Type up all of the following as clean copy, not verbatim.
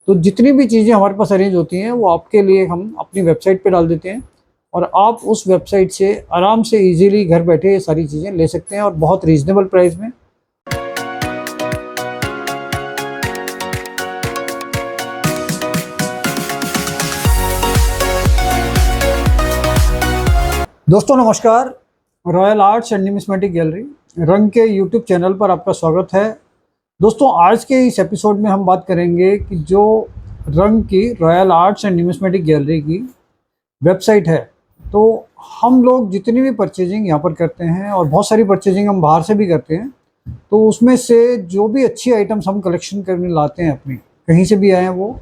तो जितनी भी चीज़ें हमारे पास अरेंज होती हैं वो आपके लिए हम अपनी वेबसाइट पे डाल देते हैं और आप उस वेबसाइट से आराम से इजीली घर बैठे ये सारी चीज़ें ले सकते हैं और बहुत रीज़नेबल प्राइस में। दोस्तों नमस्कार, royal arts and numismatic gallery रंग के यूट्यूब चैनल पर आपका स्वागत है। दोस्तों आज के इस एपिसोड में हम बात करेंगे कि जो रंग की royal arts and numismatic gallery की वेबसाइट है, तो हम लोग जितनी भी परचेजिंग यहाँ पर करते हैं और बहुत सारी परचेजिंग हम बाहर से भी करते हैं, तो उसमें से जो भी अच्छी आइटम्स हम कलेक्शन करने लाते हैं अपनी, कहीं से भी आए हैं वो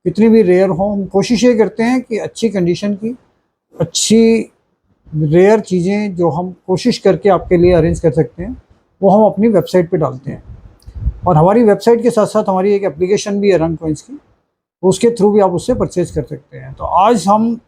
कितनी भी रेयर हो, हम कोशिश ये करते हैं कि अच्छी कंडीशन की अच्छी रेयर चीज़ें जो हम कोशिश करके आपके लिए अरेंज कर सकते हैं वो हम अपनी वेबसाइट पे डालते हैं। और हमारी वेबसाइट के साथ साथ हमारी एक एप्लीकेशन भी है रंग कॉइन्स की, उसके थ्रू भी आप उससे परचेज कर सकते हैं। तो आज हम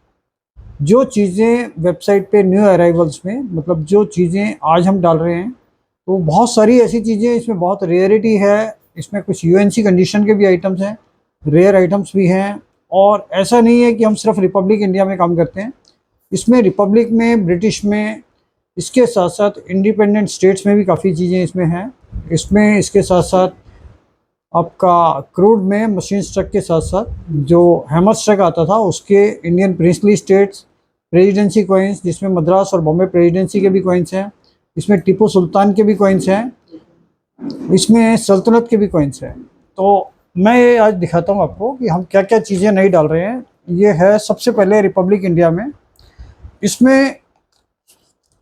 जो चीज़ें वेबसाइट पे न्यू अराइवल्स में, मतलब जो चीज़ें आज हम डाल रहे हैं, तो बहुत सारी ऐसी चीज़ें, इसमें बहुत रेयरिटी है, इसमें कुछ यूएनसी कंडीशन के भी आइटम्स हैं, रेयर आइटम्स भी हैं। और ऐसा नहीं है कि हम सिर्फ रिपब्लिक इंडिया में काम करते हैं, इसमें रिपब्लिक में, ब्रिटिश में, इसके साथ साथ इंडिपेंडेंट स्टेट्स में भी काफ़ी चीज़ें इसमें हैं। इसमें इसके साथ साथ आपका क्रूड में मशीन स्ट्रक के साथ साथ जो हैमर स्ट्रक आता था उसके Indian princely states, presidency coins, जिसमें मद्रास और बॉम्बे प्रेसिडेंसी के भी कॉइन्स हैं, इसमें टीपू सुल्तान के भी कॉइन्स हैं, इसमें सल्तनत के भी कॉइन्स हैं। तो मैं ये आज दिखाता हूँ आपको कि हम क्या क्या चीज़ें नहीं डाल रहे हैं। ये है सबसे पहले रिपब्लिक इंडिया में, इसमें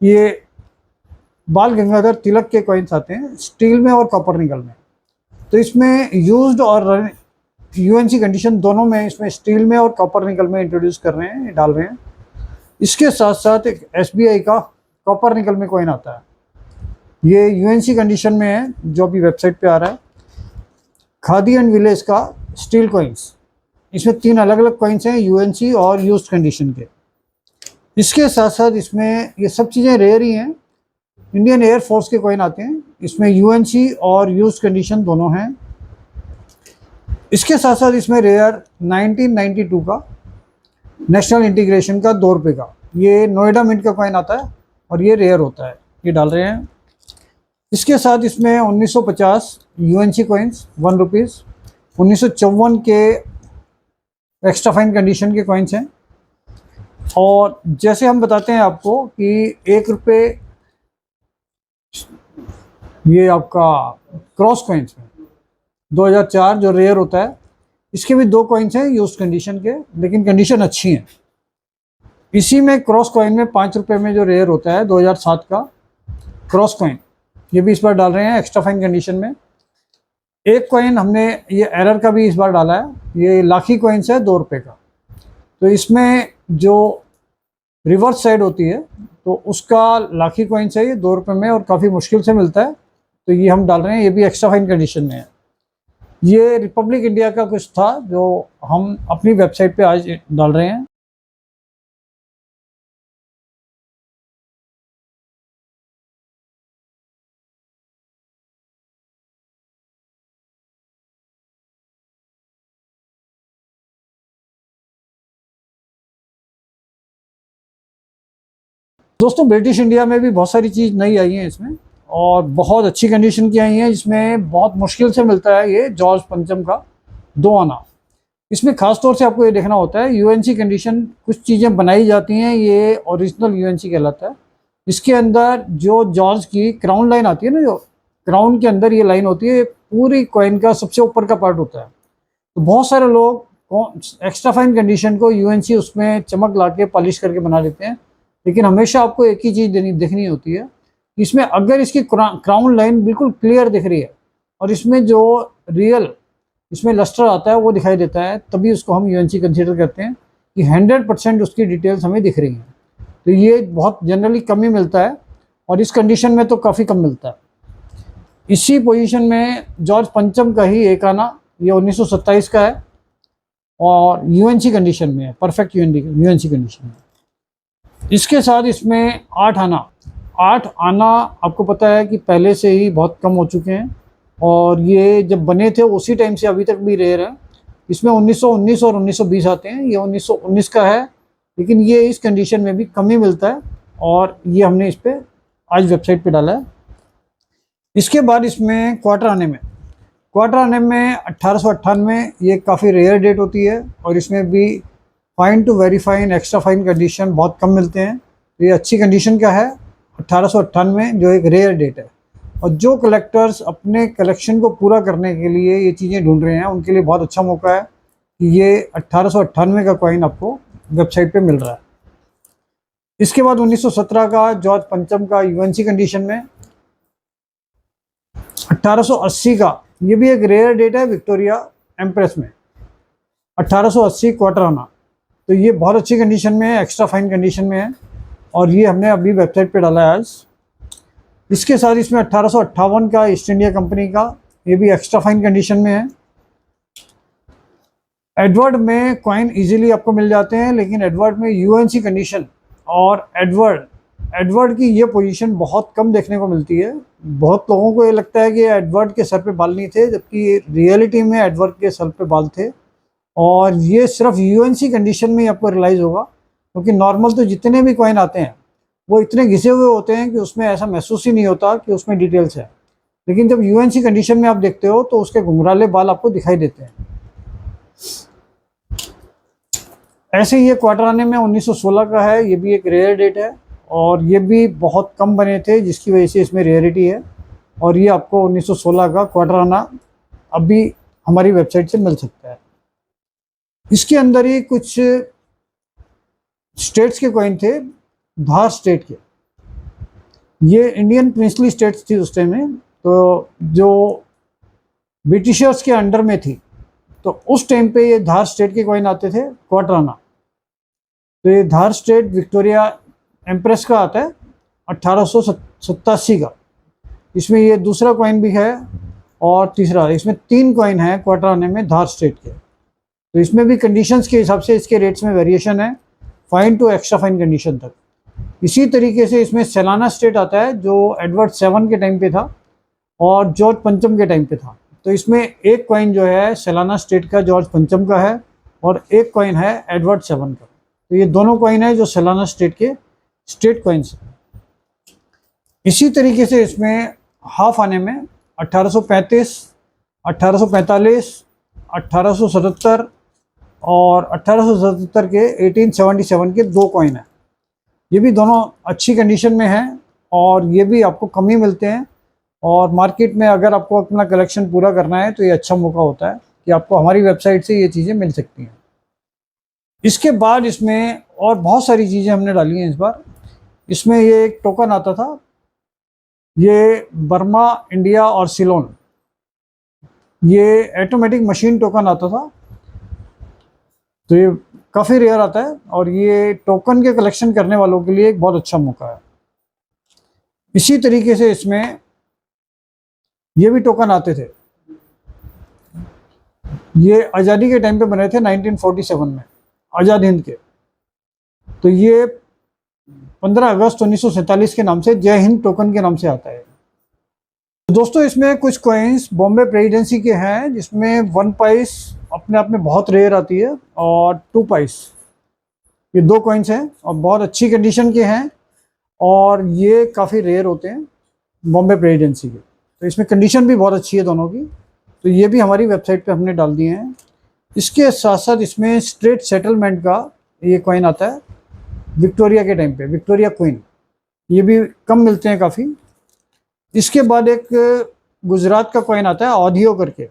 ये बाल गंगाधर तिलक के कॉइन्स आते हैं स्टील में और कॉपर निकल में। तो इसमें यूज्ड और यूएनसी कंडीशन दोनों में, इसमें स्टील में और कॉपर निकल में इंट्रोड्यूस कर रहे हैं, डाल रहे हैं। इसके साथ साथ एक एसबीआई का कॉपर निकल में कॉइन आता है, ये यूएनसी कंडीशन में है जो अभी वेबसाइट पे आ रहा है। खादी एंड विलेज का स्टील कॉइन्स, इसमें 3 अलग अलग कॉइन्स हैं यूएनसी और यूज्ड कंडीशन के। इसके साथ साथ इसमें ये सब चीज़ें रेयर ही हैं। इंडियन एयर फोर्स के कॉइन आते हैं, इसमें यूएनसी और यूज्ड कंडीशन दोनों हैं। इसके साथ साथ इसमें रेयर 1992 का नेशनल इंटीग्रेशन का 2 रुपये का, ये नोएडा मिंट का कॉइन आता है और ये रेयर होता है, ये डाल रहे हैं। इसके साथ इसमें 1950 यूएनसी कॉइन्स 1 रुपीज़, 1954 के एक्स्ट्रा फाइन कंडीशन के कॉइन्स हैं। और जैसे हम बताते हैं आपको कि 1 रुपये ये आपका क्रॉस कॉइन्स में 2004 जो रेयर होता है, इसके भी 2 कॉइन्स हैं यूज्ड कंडीशन के, लेकिन कंडीशन अच्छी है। इसी में क्रॉस कॉइन में 5 रुपये में जो रेयर होता है 2007 का क्रॉस कॉइन, ये भी इस बार डाल रहे हैं एक्स्ट्रा फाइन कंडीशन में। एक कॉइन हमने ये एरर का भी इस बार डाला है, ये लाखी कॉइन्स है 2 रुपये का। तो इसमें जो रिवर्स साइड होती है तो उसका लाखी कॉइन्स है ये 2 रुपये में और काफ़ी मुश्किल से मिलता है, तो ये हम डाल रहे हैं, ये भी एक्स्ट्रा फाइन कंडीशन में है। ये रिपब्लिक इंडिया का कुछ था जो हम अपनी वेबसाइट पे आज डाल रहे हैं। दोस्तों ब्रिटिश इंडिया में भी बहुत सारी चीज़ नई आई हैं इसमें, और बहुत अच्छी कंडीशन की आई हैं। इसमें बहुत मुश्किल से मिलता है ये जॉर्ज पंचम का 2 आना। इसमें खास तौर से आपको ये देखना होता है यूएनसी कंडीशन, कुछ चीज़ें बनाई जाती हैं, ये ओरिजिनल यूएनसी कहलाता है। इसके अंदर जो जॉर्ज की क्राउन लाइन आती है ना, जो क्राउन के अंदर ये लाइन होती है, पूरी कॉइन का सबसे ऊपर का पार्ट होता है। तो बहुत सारे लोग एक्स्ट्रा फाइन कंडीशन को यूएनसी उसमें चमक ला के पॉलिश करके बना लेते हैं, लेकिन हमेशा आपको एक ही चीज़ देखनी होती है, इसमें अगर इसकी क्राउन लाइन बिल्कुल क्लियर दिख रही है और इसमें जो रियल इसमें लस्टर आता है वो दिखाई देता है, तभी उसको हम यूएनसी कंसीडर करते हैं कि 100% उसकी डिटेल्स हमें दिख रही हैं। तो ये बहुत जनरली कम ही मिलता है और इस कंडीशन में तो काफ़ी कम मिलता है। इसी पोजीशन में जॉर्ज पंचम का ही एक आना, ये 1927 का है और यूएनसी कंडीशन में है, परफेक्ट यूएनसी कंडीशन में। इसके साथ इसमें 8 आना आपको पता है कि पहले से ही बहुत कम हो चुके हैं और ये जब बने थे उसी टाइम से अभी तक भी रेयर है। इसमें 1919 और 1920 आते हैं। ये 1919 का है, लेकिन ये इस कंडीशन में भी कम ही मिलता है, और ये हमने इस पर आज वेबसाइट पे डाला है। इसके बाद इसमें क्वार्टर आने में 1898, ये काफ़ी रेयर डेट होती है, और इसमें भी fine to very fine, extra fine condition बहुत कम मिलते हैं। तो ये अच्छी कंडीशन का है 1898, जो एक रेयर डेट है। और जो कलेक्टर्स अपने कलेक्शन को पूरा करने के लिए ये चीज़ें ढूंढ रहे हैं, उनके लिए बहुत अच्छा मौका है कि ये 1898 का कॉइन आपको वेबसाइट पे मिल रहा है। इसके बाद 1917 का जॉर्ज पंचम का यूएनसी कंडीशन में, 1880 का, ये भी एक रेयर डेट है विक्टोरिया एम्प्रेस में, 1880 क्वार्टर आना। तो ये बहुत अच्छी कंडीशन में है, एक्स्ट्रा फाइन कंडीशन में है, और ये हमने अभी वेबसाइट पे डाला है आज। इसके साथ इसमें 1858 का ईस्ट इंडिया कंपनी का, ये भी एक्स्ट्रा फाइन कंडीशन में है। एडवर्ड में कॉइन इजीली आपको मिल जाते हैं, लेकिन एडवर्ड में यूएनसी कंडीशन और एडवर्ड की ये पोजीशन बहुत कम देखने को मिलती है। बहुत लोगों को ये लगता है कि एडवर्ड के सर पे बाल नहीं थे, जबकि रियलिटी में एडवर्ड के सर पे बाल थे, और ये सिर्फ यूएनसी कंडीशन में ही आपको रियलाइज़ होगा, क्योंकि नॉर्मल तो जितने भी कॉइन आते हैं वो इतने घिसे हुए होते हैं कि उसमें ऐसा महसूस ही नहीं होता कि उसमें डिटेल्स है। लेकिन जब यूएनसी कंडीशन में आप देखते हो तो उसके घुंघराले बाल आपको दिखाई देते हैं। ऐसे ही ये क्वार्टर आने में 1916 का है, ये भी एक रेयर डेट है, और ये भी बहुत कम बने थे, जिसकी वजह से इसमें रेयरिटी है। और ये आपको 1916 का क्वार्टर आना अभी हमारी वेबसाइट से मिल सकता है। इसके अंदर ही कुछ स्टेट्स के कॉइन थे, धार स्टेट के। ये इंडियन प्रिंसली स्टेट्स थी उस टाइम में, तो जो ब्रिटिशर्स के अंडर में थी, तो उस टाइम पे ये धार स्टेट के कॉइन आते थे क्वार्टर आना। तो ये धार स्टेट विक्टोरिया एम्प्रेस का आता है 1887 का। इसमें ये दूसरा कॉइन भी है और तीसरा, इसमें 3 कॉइन है क्वार्टर आने में धार स्टेट के। तो इसमें भी कंडीशंस के हिसाब से इसके रेट्स में वेरिएशन है, fine to extra fine condition तक। इसी तरीके से इसमें सेलाना स्टेट आता है, जो एडवर्ड 7 के टाइम पे था और जॉर्ज पंचम के टाइम पे था। तो इसमें एक कॉइन जो है सेलाना स्टेट का जॉर्ज पंचम का है, और एक कॉइन है एडवर्ड 7 का। तो ये दोनों कॉइन है जो सेलाना स्टेट के स्टेट कॉइन्स हैं। इसी तरीके से इसमें हाफ आने में 1835, 1845, 1877 और 1877 के 1877 के 2 कॉइन हैं। ये भी दोनों अच्छी कंडीशन में हैं, और ये भी आपको कम ही मिलते हैं। और मार्केट में अगर आपको अपना कलेक्शन पूरा करना है तो ये अच्छा मौका होता है कि आपको हमारी वेबसाइट से ये चीज़ें मिल सकती हैं। इसके बाद इसमें और बहुत सारी चीज़ें हमने डाली हैं इस बार। इसमें ये एक टोकन आता था, ये बर्मा, इंडिया और सिलोन, ये ऑटोमेटिक मशीन टोकन आता था। तो ये काफ़ी रेयर आता है, और ये टोकन के कलेक्शन करने वालों के लिए एक बहुत अच्छा मौका है। इसी तरीके से इसमें ये भी टोकन आते थे, ये आज़ादी के टाइम पे बने थे 1947 में, आज़ाद हिंद के। तो ये 15 अगस्त 1947 के नाम से जय हिंद टोकन के नाम से आता है। तो दोस्तों इसमें कुछ कॉइन्स बॉम्बे प्रेसिडेंसी के हैं, जिसमें 1 पाइस अपने आप में बहुत रेयर आती है, और 2 पाइस, ये 2 कॉइन्स हैं और बहुत अच्छी कंडीशन के हैं, और ये काफ़ी रेयर होते हैं बॉम्बे प्रेसिडेंसी के। तो इसमें कंडीशन भी बहुत अच्छी है दोनों की। तो ये भी हमारी वेबसाइट पे हमने डाल दिए हैं। इसके साथ साथ इसमें स्ट्रेट सेटलमेंट का ये कॉइन आता है विक्टोरिया के टाइम पे, विक्टोरिया क्वीन, ये भी कम मिलते हैं काफ़ी। इसके बाद एक गुजरात का कॉइन आता है ऑडियो करके,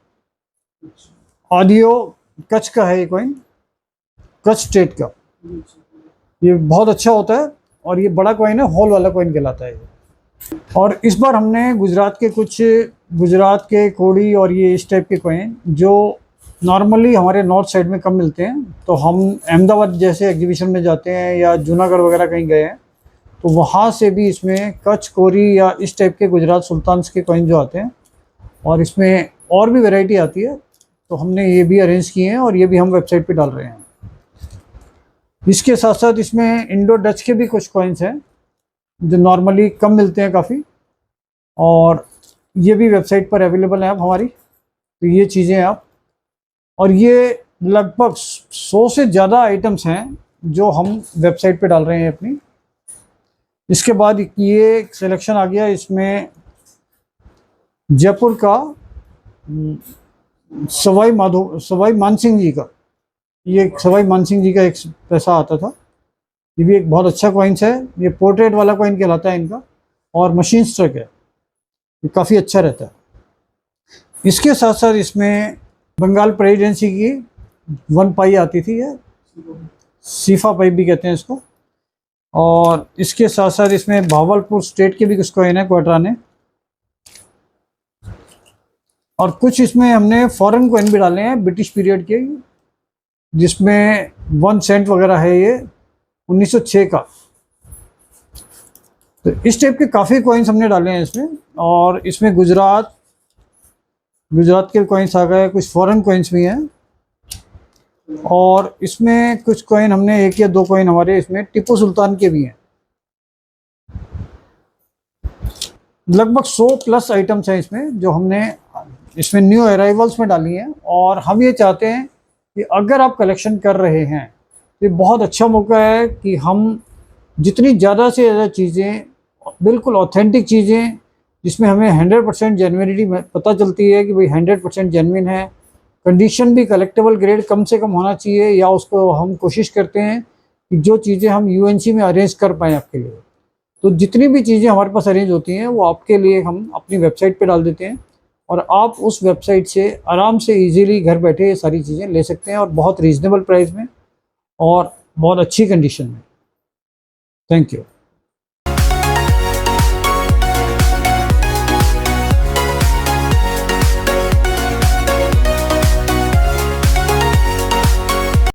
ऑडियो कच्छ का है ये कॉइन, कच्छ स्टेट का। ये बहुत अच्छा होता है, और ये बड़ा कॉइन है, हॉल वाला कॉइन कहलाता है ये। और इस बार हमने गुजरात के कोड़ी और ये इस टाइप के कॉइन जो नॉर्मली हमारे नॉर्थ साइड में कम मिलते हैं, तो हम अहमदाबाद जैसे एग्जीबिशन में जाते हैं या जूनागढ़ वगैरह कहीं गए हैं, तो वहाँ से भी इसमें कच्छ, कोरी या इस टाइप के गुजरात सुल्तान्स के कॉइन जो आते हैं, और इसमें और भी वैरायटी आती है, तो हमने ये भी अरेंज किए हैं और ये भी हम वेबसाइट पे डाल रहे हैं। इसके साथ साथ इसमें इंडो डच के भी कुछ कॉइन्स हैं जो नॉर्मली कम मिलते हैं काफ़ी, और ये भी वेबसाइट पर अवेलेबल है आप हमारी। तो ये चीज़ें आप और ये लगभग 100 से ज़्यादा आइटम्स हैं जो हम वेबसाइट पे डाल रहे हैं अपनी। इसके बाद ये एक सिलेक्शन आ गया, इसमें जयपुर का सवाई मानसिंह जी का, ये सवाई मानसिंह जी का एक पैसा आता था। ये भी एक बहुत अच्छा कॉइन्स है, ये पोर्ट्रेट वाला कॉइन कहलाता है इनका, और मशीन स्ट्रक है, ये काफ़ी अच्छा रहता है। इसके साथ साथ इसमें बंगाल प्रेसिडेंसी की 1 पाई आती थी, ये सीफा पाई भी कहते हैं इसको। और इसके साथ साथ इसमें भावलपुर स्टेट के भी कुछ कॉइन है, क्वार्टराने। और कुछ इसमें हमने फॉरेन कॉइन भी डाले हैं ब्रिटिश पीरियड के, जिसमें 1 सेंट वगैरह है, ये 1906 का। तो इस टाइप के काफ़ी कॉइन्स हमने डाले हैं इसमें। और इसमें गुजरात के कॉइन्स आ गए, कुछ फॉरेन कॉइन्स भी हैं। और इसमें कुछ कॉइन हमने 1 या 2 कॉइन हमारे इसमें टीपू सुल्तान के भी हैं। लगभग 100 प्लस आइटम्स हैं इसमें, जो हमने इसमें न्यू अराइवल्स में डाली हैं। और हम ये चाहते हैं कि अगर आप कलेक्शन कर रहे हैं तो ये बहुत अच्छा मौका है कि हम जितनी ज़्यादा से ज़्यादा चीज़ें, बिल्कुल ऑथेंटिक चीज़ें, जिसमें हमें 100% जेन्युइनिटी पता चलती है कि भाई 100% जेन्युइन है, कंडीशन भी कलेक्टेबल ग्रेड कम से कम होना चाहिए, या उसको हम कोशिश करते हैं कि जो चीज़ें हम यूएनसी में अरेंज कर पाएँ आपके लिए। तो जितनी भी चीज़ें हमारे पास अरेंज होती हैं वो आपके लिए हम अपनी वेबसाइट पे डाल देते हैं, और आप उस वेबसाइट से आराम से इजीली घर बैठे ये सारी चीज़ें ले सकते हैं, और बहुत रीज़नेबल प्राइस में और बहुत अच्छी कंडीशन में। Thank you.